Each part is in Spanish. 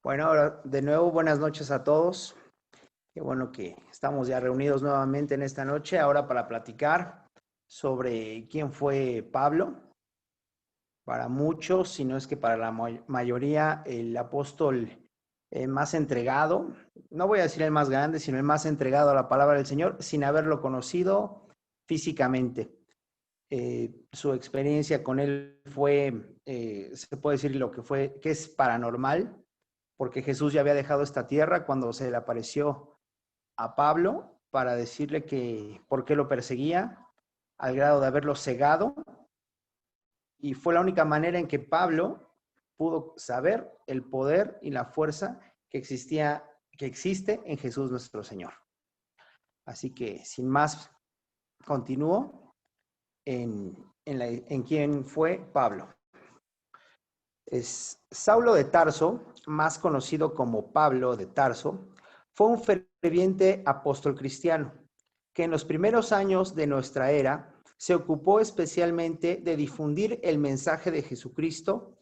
Bueno, ahora de nuevo, buenas noches a todos. Qué bueno que estamos ya reunidos nuevamente en esta noche, ahora para platicar sobre quién fue Pablo. Para muchos, si no es que para la mayoría, el apóstol más entregado, no voy a decir el más grande, sino el más entregado a la palabra del Señor, sin haberlo conocido físicamente. Su experiencia con él fue, se puede decir lo que fue, que es paranormal, porque Jesús ya había dejado esta tierra cuando se le apareció a Pablo para decirle que por qué lo perseguía, al grado de haberlo cegado, y fue la única manera en que Pablo pudo saber el poder y la fuerza que existe en Jesús nuestro Señor. Así que, sin más, continúo en quién fue Pablo. Saulo de Tarso, más conocido como Pablo de Tarso, fue un ferviente apóstol cristiano, que en los primeros años de nuestra era se ocupó especialmente de difundir el mensaje de Jesucristo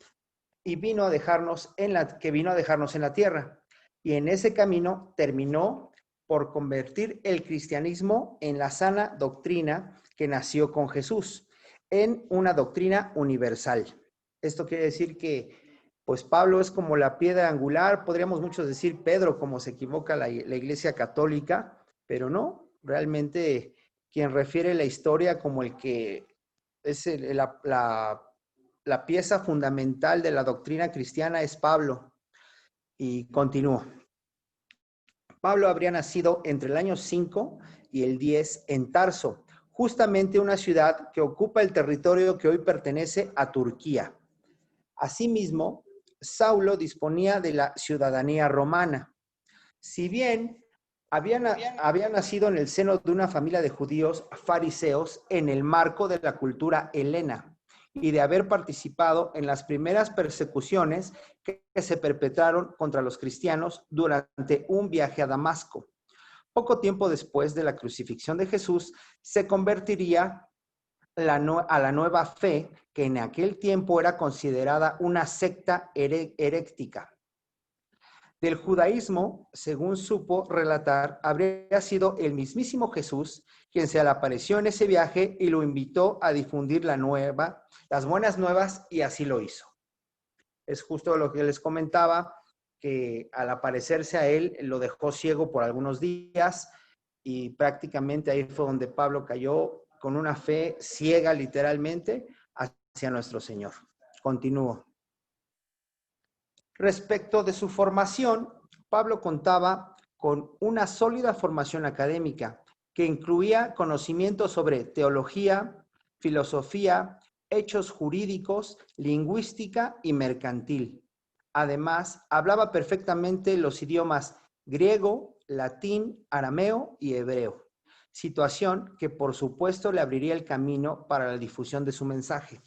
y vino a dejarnos en la tierra. Y en ese camino terminó por convertir el cristianismo en la sana doctrina que nació con Jesús, en una doctrina universal. Esto quiere decir que, pues Pablo es como la piedra angular, podríamos muchos decir Pedro, como se equivoca la Iglesia Católica, pero no, realmente quien refiere la historia como el que es la pieza fundamental de la doctrina cristiana es Pablo. Y continúo. Pablo habría nacido entre el año 5 y el 10 en Tarso, justamente una ciudad que ocupa el territorio que hoy pertenece a Turquía. Asimismo, Saulo disponía de la ciudadanía romana. Si bien había nacido en el seno de una familia de judíos fariseos en el marco de la cultura helena y de haber participado en las primeras persecuciones que se perpetraron contra los cristianos durante un viaje a Damasco. Poco tiempo después de la crucifixión de Jesús, se convertiría a la nueva fe, que en aquel tiempo era considerada una secta herética. Del judaísmo, según supo relatar, habría sido el mismísimo Jesús quien se le apareció en ese viaje y lo invitó a difundir las buenas nuevas, y así lo hizo. Es justo lo que les comentaba, que al aparecerse a él lo dejó ciego por algunos días, y prácticamente ahí fue donde Pablo cayó con una fe ciega literalmente hacia nuestro Señor. Continúo. Respecto de su formación, Pablo contaba con una sólida formación académica que incluía conocimientos sobre teología, filosofía, hechos jurídicos, lingüística y mercantil. Además, hablaba perfectamente los idiomas griego, latín, arameo y hebreo, situación que por supuesto le abriría el camino para la difusión de su mensaje.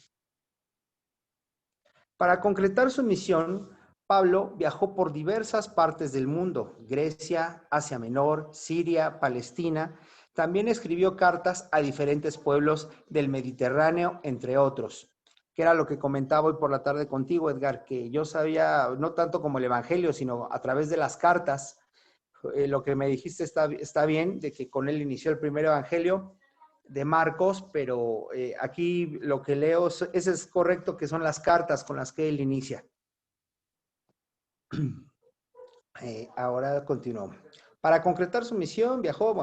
Para concretar su misión, Pablo viajó por diversas partes del mundo: Grecia, Asia Menor, Siria, Palestina. También escribió cartas a diferentes pueblos del Mediterráneo, entre otros, que era lo que comentaba hoy por la tarde contigo, Edgar, que yo sabía, no tanto como el Evangelio, sino a través de las cartas. Lo que me dijiste está bien, de que con él inició el primer Evangelio de Marcos, pero aquí lo que leo, ese es correcto, que son las cartas con las que él inicia. Ahora continúo. Para concretar su misión, viajó,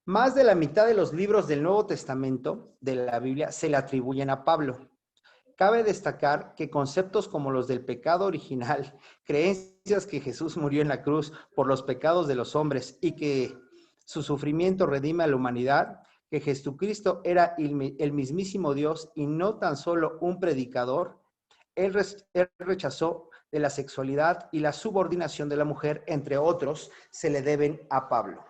más de la mitad de los libros del Nuevo Testamento de la Biblia se le atribuyen a Pablo. Cabe destacar que conceptos como los del pecado original, creencias que Jesús murió en la cruz por los pecados de los hombres y que su sufrimiento redime a la humanidad, que Jesucristo era el mismísimo Dios y no tan solo un predicador, él rechazó de la sexualidad y la subordinación de la mujer, entre otros, se le deben a Pablo.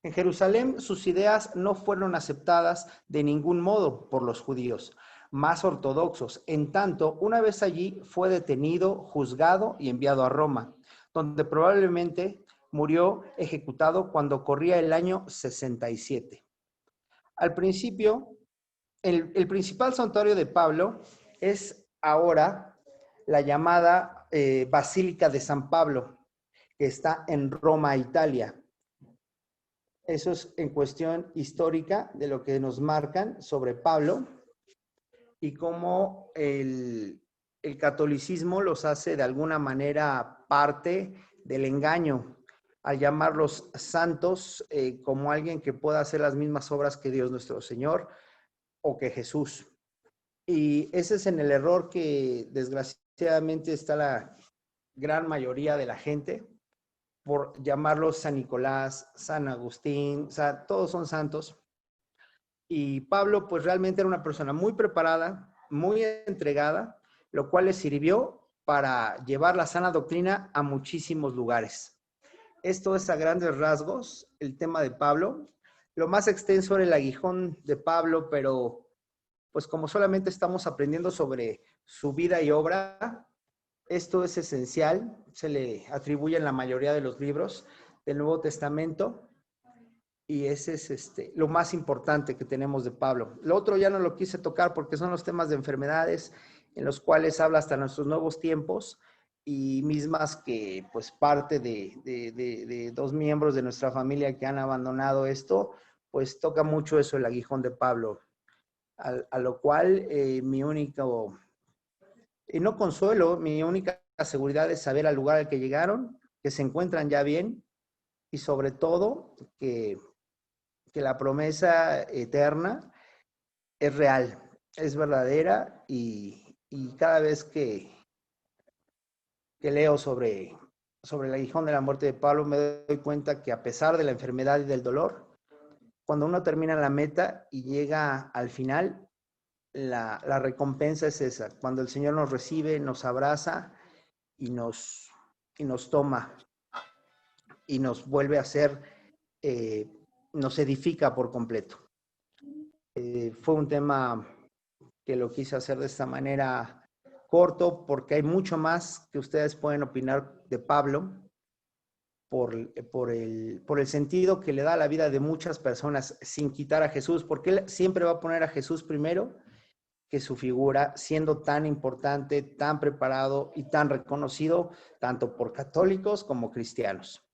En Jerusalén, sus ideas no fueron aceptadas de ningún modo por los judíos más ortodoxos. En tanto, una vez allí fue detenido, juzgado y enviado a Roma, donde probablemente murió ejecutado cuando corría el año 67. Al principio, el principal santuario de Pablo es ahora la llamada Basílica de San Pablo, que está en Roma, Italia. Eso es en cuestión histórica de lo que nos marcan sobre Pablo y cómo el catolicismo los hace de alguna manera parte del engaño al llamarlos santos como alguien que pueda hacer las mismas obras que Dios nuestro Señor o que Jesús. Y ese es en el error que desgraciadamente está la gran mayoría de la gente por llamarlos San Nicolás, San Agustín, o sea, todos son santos. Y Pablo pues realmente era una persona muy preparada, muy entregada, lo cual le sirvió para llevar la sana doctrina a muchísimos lugares. Esto es a grandes rasgos el tema de Pablo. Lo más extenso era el aguijón de Pablo, pero pues como solamente estamos aprendiendo sobre su vida y obra, esto es esencial, se le atribuye en la mayoría de los libros del Nuevo Testamento y ese es lo más importante que tenemos de Pablo. Lo otro ya no lo quise tocar porque son los temas de enfermedades en los cuales habla hasta nuestros nuevos tiempos y mismas que pues parte de dos miembros de nuestra familia que han abandonado esto, pues toca mucho eso el aguijón de Pablo. A lo cual mi único, y no consuelo, mi única seguridad es saber al lugar al que llegaron, que se encuentran ya bien y sobre todo que la promesa eterna es real, es verdadera y cada vez que leo sobre el aguijón de la muerte de Pablo me doy cuenta que a pesar de la enfermedad y del dolor, cuando uno termina la meta y llega al final, la recompensa es esa, cuando el Señor nos recibe, nos abraza y nos toma y nos vuelve a hacer, nos edifica por completo. Fue un tema que lo quise hacer de esta manera corto porque hay mucho más que ustedes pueden opinar de Pablo por el sentido que le da a la vida de muchas personas sin quitar a Jesús, porque él siempre va a poner a Jesús primero que su figura, siendo tan importante, tan preparado y tan reconocido, tanto por católicos como cristianos.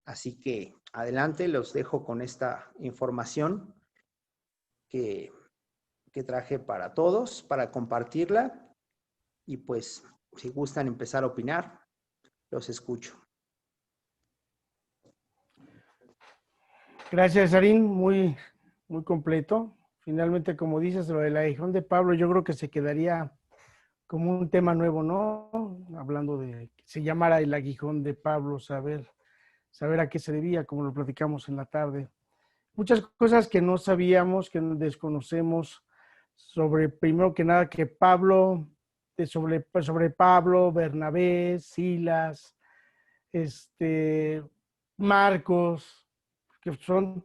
Así que adelante, los dejo con esta información que, que traje para todos, para compartirla. Y pues, si gustan empezar a opinar, los escucho. Gracias, Arín, muy completo. Finalmente, como dices, lo del aguijón de Pablo, yo creo que se quedaría como un tema nuevo, ¿no? Hablando de que se llamara el aguijón de Pablo, saber a qué se debía, como lo platicamos en la tarde. Muchas cosas que no sabíamos, que desconocemos sobre, primero que nada, que Pablo, sobre Pablo, Bernabé, Silas, Marcos, que son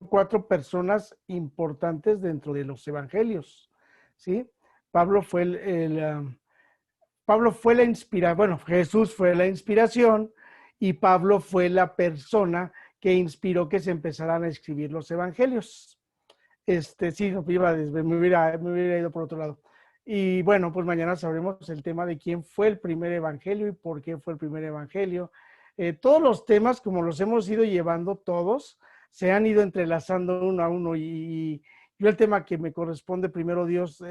cuatro personas importantes dentro de los evangelios, ¿sí? Pablo fue Pablo fue la inspiración, bueno, Jesús fue la inspiración y Pablo fue la persona que inspiró que se empezaran a escribir los evangelios. Sí, me hubiera ido por otro lado. Y bueno, pues mañana sabremos el tema de quién fue el primer evangelio y por qué fue el primer evangelio. Todos los temas, como los hemos ido llevando todos, se han ido entrelazando uno a uno y yo el tema que me corresponde primero Dios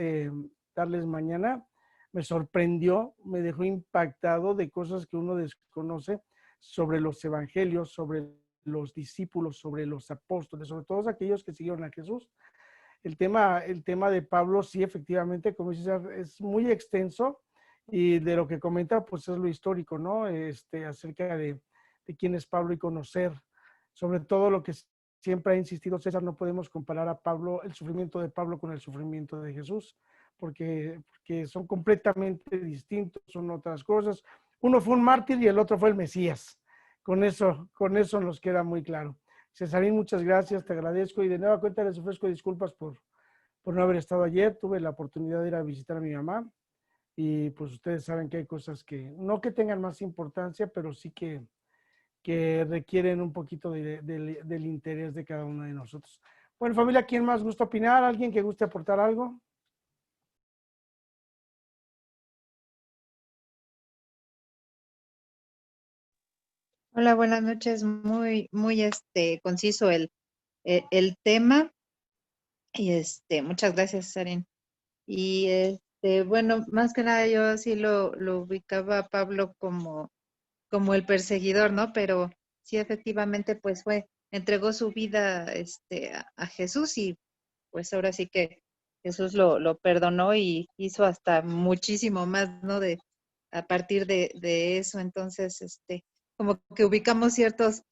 darles mañana, me sorprendió, me dejó impactado de cosas que uno desconoce sobre los evangelios, sobre los discípulos, sobre los apóstoles, sobre todos aquellos que siguieron a Jesús. El tema de Pablo, sí, efectivamente, como dices, es muy extenso y de lo que comenta, pues es lo histórico, ¿no? Acerca de quién es Pablo y conocer, sobre todo lo que siempre ha insistido César, no podemos comparar a Pablo, el sufrimiento de Pablo con el sufrimiento de Jesús, porque son completamente distintos, son otras cosas. Uno fue un mártir y el otro fue el Mesías. Con eso nos queda muy claro. Cesarín, muchas gracias, te agradezco y de nueva cuenta les ofrezco disculpas por no haber estado ayer. Tuve la oportunidad de ir a visitar a mi mamá y pues ustedes saben que hay cosas que no que tengan más importancia, pero sí que requieren un poquito del interés de cada uno de nosotros. Bueno, familia, ¿quién más gusta opinar? ¿Alguien que guste aportar algo? Hola, buenas noches. Muy conciso el tema. Y muchas gracias, Sarin. Y bueno, más que nada yo sí lo ubicaba a Pablo como el perseguidor, ¿no? Pero sí, efectivamente, pues entregó su vida a Jesús y pues ahora sí que Jesús lo perdonó y hizo hasta muchísimo más, ¿no? A partir de eso, entonces, como que ubicamos ciertos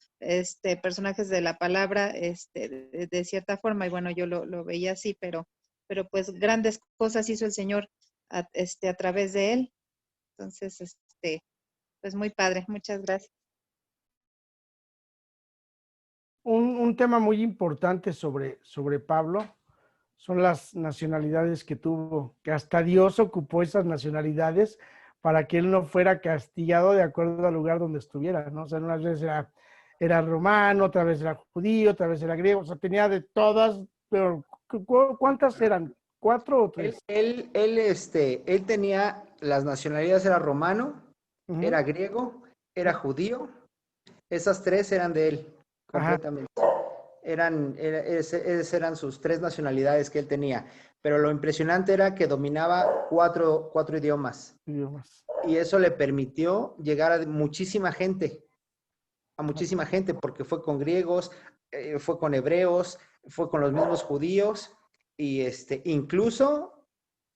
personajes de la palabra de cierta forma, y bueno, yo lo veía así, pero pues grandes cosas hizo el Señor a través de él. Entonces, pues muy padre, muchas gracias. Un tema muy importante sobre Pablo son las nacionalidades que tuvo, que hasta Dios ocupó esas nacionalidades para que él no fuera castigado de acuerdo al lugar donde estuviera, ¿no? O sea, unas veces era romano, otra vez era judío, otra vez era griego, o sea, tenía de todas, pero ¿cuántas eran? ¿Cuatro o tres? Él tenía las nacionalidades, era romano, Ujú. era griego, era judío. Esas tres eran de él, Ajá, completamente. Esas eran sus tres nacionalidades que él tenía. Pero lo impresionante era que dominaba cuatro idiomas. idiomas. Y eso le permitió llegar a Así. muchísima gente, porque fue con griegos, fue con hebreos, fue con los mismos judíos, y incluso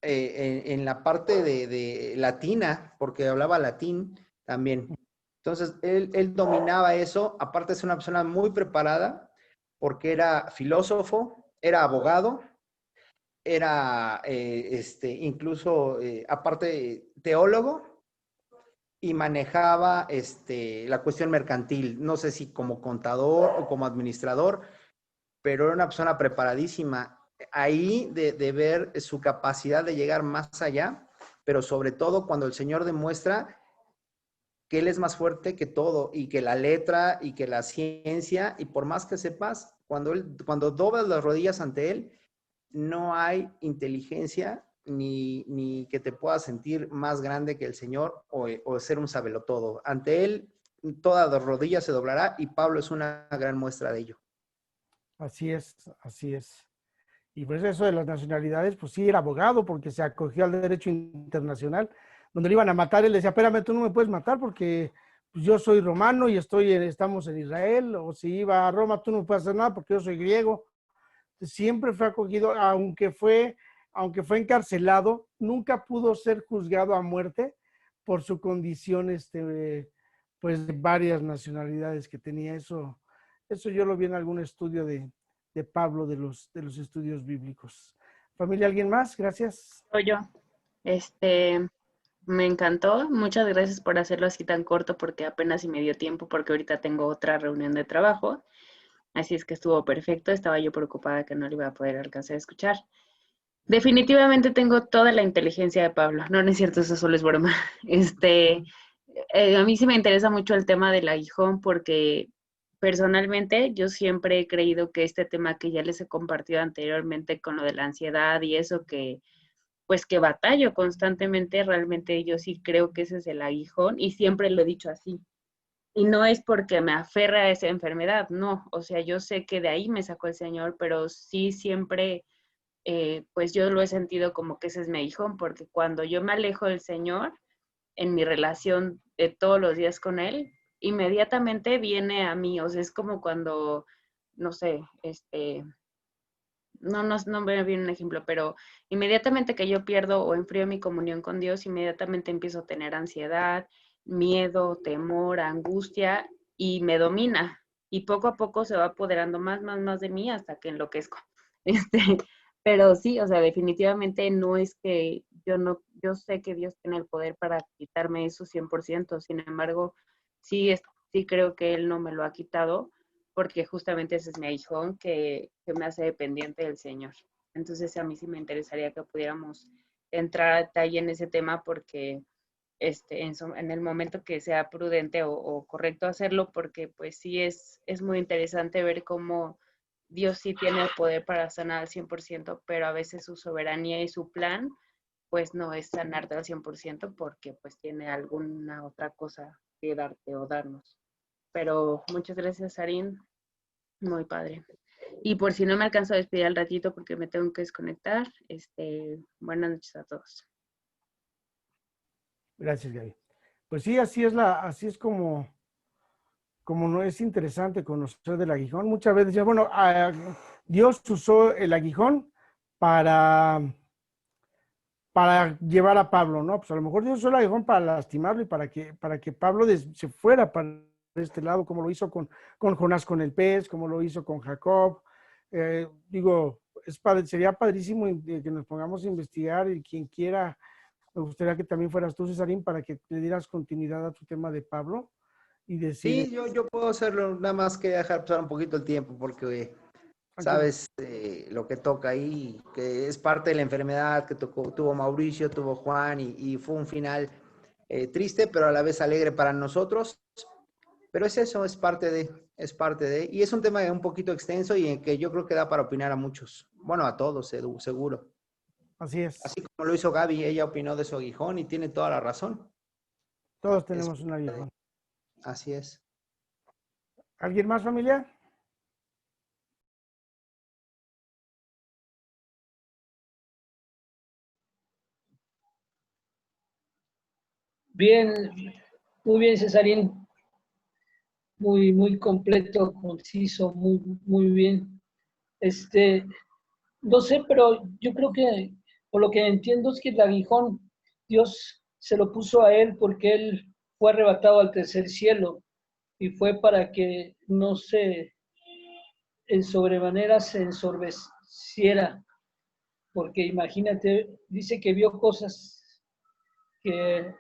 en la parte de latina, porque hablaba latín también. Entonces, él dominaba eso, aparte es una persona muy preparada, porque era filósofo, era abogado, era incluso, aparte, teólogo, y manejaba la cuestión mercantil, no sé si como contador o como administrador, pero era una persona preparadísima. Ahí de ver su capacidad de llegar más allá, pero sobre todo cuando el Señor demuestra que Él es más fuerte que todo y que la letra y que la ciencia, y por más que sepas, cuando doblas las rodillas ante Él, no hay inteligencia ni que te puedas sentir más grande que el Señor o ser un sabelotodo. Ante Él, toda la rodilla se doblará y Pablo es una gran muestra de ello. Así es, así es. Y pues eso de las nacionalidades, pues sí, era abogado porque se acogió al derecho internacional, donde le iban a matar, él decía, espérame, tú no me puedes matar porque pues, yo soy romano y estamos en Israel, o si iba a Roma, tú no puedes hacer nada porque yo soy griego. Siempre fue acogido, aunque fue encarcelado, nunca pudo ser juzgado a muerte por su condición, pues de varias nacionalidades que tenía. Eso yo lo vi en algún estudio de Pablo de los estudios bíblicos. Familia, ¿alguien más? Gracias. Soy yo. Este, Me encantó. Muchas gracias por hacerlo así tan corto porque apenas si me dio tiempo porque ahorita tengo otra reunión de trabajo. Así es que estuvo perfecto. Estaba yo preocupada que no le iba a poder alcanzar a escuchar. Definitivamente tengo toda la inteligencia de Pablo. No, no es cierto, eso solo es broma. A mí sí me interesa mucho el tema del aguijón porque personalmente yo siempre he creído que este tema que ya les he compartido anteriormente con lo de la ansiedad y eso que pues que batallo constantemente, realmente yo sí creo que ese es el aguijón y siempre lo he dicho así. Y no es porque me aferre a esa enfermedad, no, o sea, yo sé que de ahí me sacó el Señor, pero sí siempre, pues yo lo he sentido como que ese es mi aguijón, porque cuando yo me alejo del Señor, en mi relación de todos los días con Él, inmediatamente viene a mí, o sea, es como cuando, no sé, no me viene un ejemplo, pero inmediatamente que yo pierdo o enfrío mi comunión con Dios, inmediatamente empiezo a tener ansiedad, miedo, temor, angustia y me domina. Y poco a poco se va apoderando más de mí hasta que enloquezco. Este, pero sí, o sea, definitivamente no es que yo sé que Dios tiene el poder para quitarme eso 100%. Sin embargo, sí creo que Él no me lo ha quitado porque justamente ese es mi aguijón que me hace dependiente del Señor. Entonces a mí sí me interesaría que pudiéramos entrar a detalle en ese tema porque en el momento que sea prudente o correcto hacerlo, porque pues sí es muy interesante ver cómo Dios sí tiene el poder para sanar al 100%, pero a veces su soberanía y su plan pues no es sanarte al 100% porque pues tiene alguna otra cosa que darte o darnos. Pero muchas gracias, Sarín. Muy padre. Y por si no me alcanzo a despedir al ratito porque me tengo que desconectar, buenas noches a todos. Gracias, Gaby. Pues sí, así es como no es interesante conocer del aguijón. Muchas veces decía, bueno, Dios usó el aguijón para, para llevar a Pablo, ¿no? Pues a lo mejor Dios usó el aguijón para lastimarlo y para que Pablo se fuera para este lado, como lo hizo con Jonás con el pez, como lo hizo con Jacob. Digo, sería padrísimo que nos pongamos a investigar y quien quiera, me gustaría que también fueras tú, Cesarín, para que le dieras continuidad a tu tema de Pablo y decir, Sí, yo puedo hacerlo, nada más que dejar pasar un poquito el tiempo porque tranquilo. sabes lo que toca ahí, que es parte de la enfermedad que tuvo Mauricio, tuvo Juan y fue un final triste, pero a la vez alegre para nosotros. Pero es eso, es parte de, y es un tema un poquito extenso y en que yo creo que da para opinar a muchos, bueno, a todos, Edu, seguro. Así es. Así como lo hizo Gaby, ella opinó de su aguijón y tiene toda la razón. Todos Es tenemos un parte de, aguijón. así es. ¿Alguien más, familia? Bien, muy bien, Cesarín, muy completo, conciso, muy bien. No sé, pero yo creo que por lo que entiendo es que el aguijón Dios se lo puso a él porque él fue arrebatado al tercer cielo y fue para que no se en sobremanera se ensorbeciera, porque imagínate, dice que vio cosas que,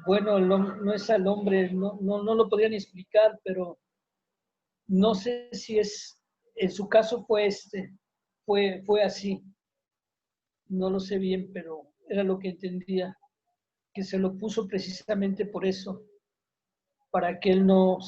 bueno, no es al hombre, no lo podían explicar, pero no sé si es, en su caso fue así, no lo sé bien, pero era lo que entendía, que se lo puso precisamente por eso, para que él no se